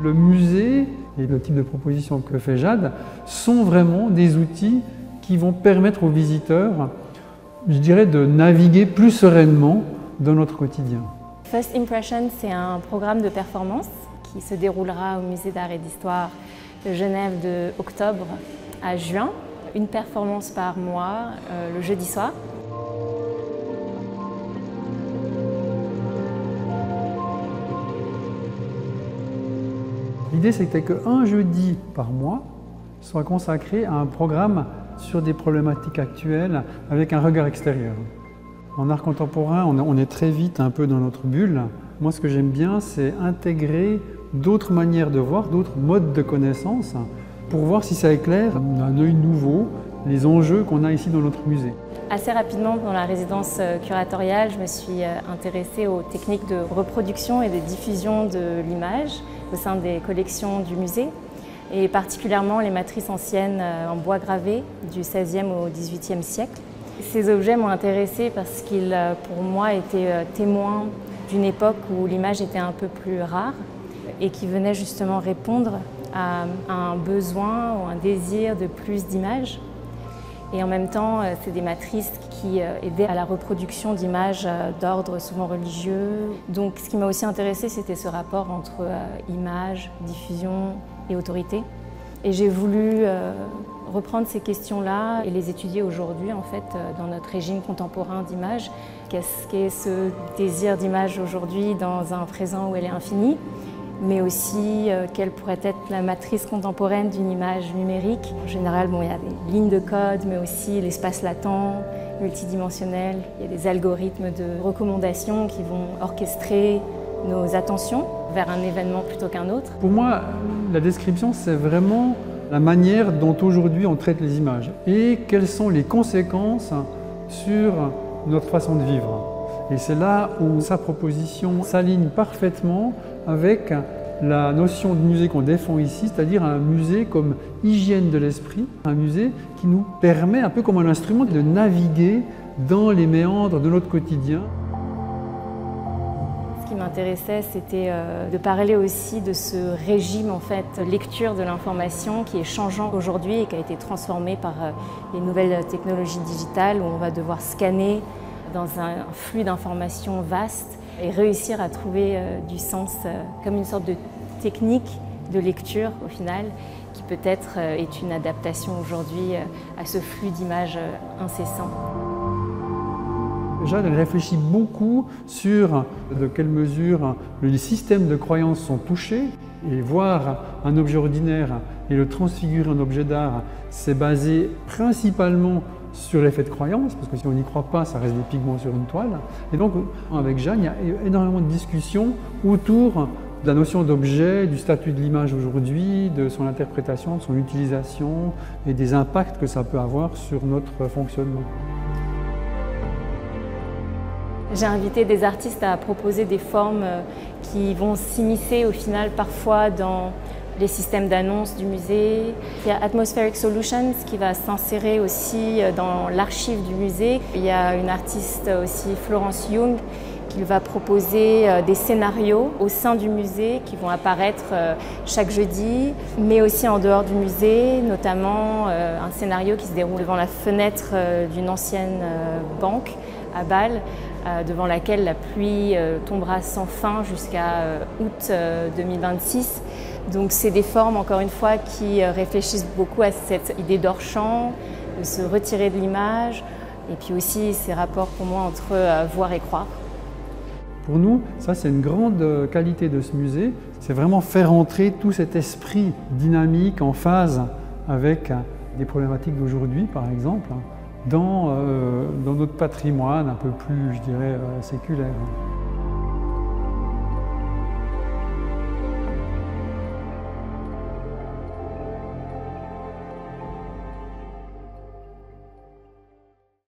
Le musée et le type de proposition que fait Jade sont vraiment des outils qui vont permettre aux visiteurs, je dirais, de naviguer plus sereinement dans notre quotidien. First Impression, c'est un programme de performance qui se déroulera au Musée d'Art et d'Histoire de Genève de octobre à juin. Une performance par mois, le jeudi soir. L'idée, c'était qu'un jeudi par mois soit consacré à un programme sur des problématiques actuelles avec un regard extérieur. En art contemporain, on est très vite un peu dans notre bulle. Moi, ce que j'aime bien, c'est intégrer d'autres manières de voir, d'autres modes de connaissance pour voir si ça éclaire d'un œil nouveau les enjeux qu'on a ici dans notre musée. Assez rapidement, pendant la résidence curatoriale, je me suis intéressée aux techniques de reproduction et de diffusion de l'image au sein des collections du musée, et particulièrement les matrices anciennes en bois gravé du XVIe au XVIIIe siècle. Ces objets m'ont intéressée parce qu'ils, pour moi, étaient témoins d'une époque où l'image était un peu plus rare et qui venait justement répondre à un besoin ou un désir de plus d'images. Et en même temps, c'est des matrices qui aidaient à la reproduction d'images d'ordre souvent religieux. Donc ce qui m'a aussi intéressée, c'était ce rapport entre image, diffusion et autorité. Et j'ai voulu reprendre ces questions-là et les étudier aujourd'hui, en fait, dans notre régime contemporain d'image. Qu'est-ce qu'est ce désir d'image aujourd'hui dans un présent où elle est infinie? Mais aussi quelle pourrait être la matrice contemporaine d'une image numérique. En général, il y a des lignes de code, mais aussi l'espace latent, multidimensionnel. Il y a des algorithmes de recommandation qui vont orchestrer nos attentions vers un événement plutôt qu'un autre. Pour moi, la description, c'est vraiment la manière dont aujourd'hui on traite les images et quelles sont les conséquences sur notre façon de vivre. Et c'est là où sa proposition s'aligne parfaitement avec la notion de musée qu'on défend ici, c'est-à-dire un musée comme hygiène de l'esprit, un musée qui nous permet, un peu comme un instrument, de naviguer dans les méandres de notre quotidien. Ce qui m'intéressait, c'était de parler aussi de ce régime, en fait, lecture de l'information qui est changeant aujourd'hui et qui a été transformé par les nouvelles technologies digitales où on va devoir scanner dans un flux d'informations vaste et réussir à trouver du sens comme une sorte de technique de lecture au final qui peut-être est une adaptation aujourd'hui à ce flux d'images incessant. Jade réfléchit beaucoup sur de quelle mesure les systèmes de croyances sont touchés et voir un objet ordinaire et le transfigurer en objet d'art, c'est basé principalement sur l'effet de croyance, parce que si on n'y croit pas, ça reste des pigments sur une toile. Et donc, avec Jeanne, il y a énormément de discussions autour de la notion d'objet, du statut de l'image aujourd'hui, de son interprétation, de son utilisation et des impacts que ça peut avoir sur notre fonctionnement. J'ai invité des artistes à proposer des formes qui vont s'immiscer au final parfois dans les systèmes d'annonces du musée. Il y a Atmospheric Solutions qui va s'insérer aussi dans l'archive du musée. Il y a une artiste aussi, Florence Young, qui va proposer des scénarios au sein du musée qui vont apparaître chaque jeudi, mais aussi en dehors du musée, notamment un scénario qui se déroule devant la fenêtre d'une ancienne banque à Bâle, devant laquelle la pluie tombera sans fin jusqu'à août 2026. Donc c'est des formes, encore une fois, qui réfléchissent beaucoup à cette idée d'hors-champ, de se retirer de l'image, et puis aussi ces rapports pour moi entre voir et croire. Pour nous, ça c'est une grande qualité de ce musée, c'est vraiment faire entrer tout cet esprit dynamique en phase avec des problématiques d'aujourd'hui, par exemple, dans notre patrimoine un peu plus, je dirais, séculaire.